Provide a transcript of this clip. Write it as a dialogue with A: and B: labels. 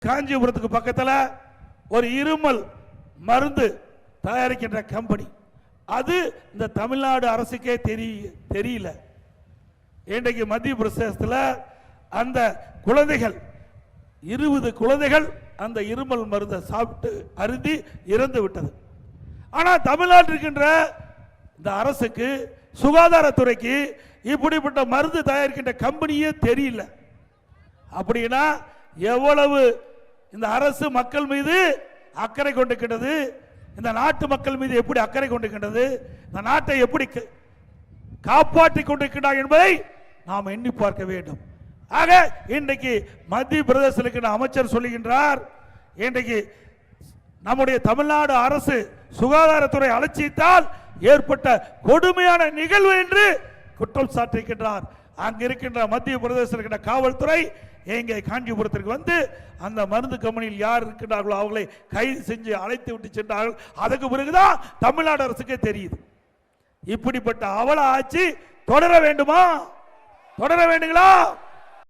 A: காஞ்சிபுரத்துக்கு பக்கத்தில் ஒரு இருமல் மருந்து தயாரிக்கின்ற கம்பெனி, அது இந்த தமிழ்நாடு அரசுக்கே தெரியல. இன்றைக்கு மத்திய பிரதேசத்தில் அந்த குழந்தைகள் 20 குழந்தைகள் அந்த இருமல் மருந்தை சாப்பிட்டு அருந்தி இறந்து விட்டது. ஆனால் தமிழ்நாட்டில் இருக்கின்ற இந்த அரசுக்கு, சுகாதாரத்துறைக்கு இப்படிப்பட்ட மருந்து தயாரிக்கின்ற கம்பெனியே தெரியல. அப்படின்னா எவ்வளவு இந்த அரசு மக்கள் மீது அக்கறை கொண்டிருக்கின்றது, இந்த நாட்டு மக்கள் மீது எப்படி அக்கறை கொண்டிருக்கின்றது, இந்த நாட்டை எப்படி காப்பாற்றிக் கொண்டிருக்கிறார் என்பதை நாம் எண்ணி பார்க்க வேண்டும். ஆக இன்றைக்கு மத்திய பிரதேசத்துக்கு அமைச்சர் சொல்லுகின்றார், இன்றைக்கு நம்முடைய தமிழ்நாடு அரசு சுகாதாரத்துறை அலட்சியத்தால் ஏற்பட்ட கொடுமையான நிகழ்வு என்று குற்றம் சாட்டியிருக்கின்றார். அங்கு இருக்கின்ற மத்திய பிரதேசத்தில் இருக்கின்ற காவல்துறை எங்கே காஞ்சிபுரத்திற்கு வந்து அந்த மருந்து கம்பெனியில் யார் இருக்கின்றார்களோ அவர்களை கைது செஞ்சு அழைத்து விட்டு சென்றார்கள். அதுக்கு பிறகுதான் தமிழ்நாடு அரசுக்கே தெரியுது. இப்படிப்பட்ட அவல ஆட்சி தொடர வேண்டுமா? தொடர வேண்டுங்களா?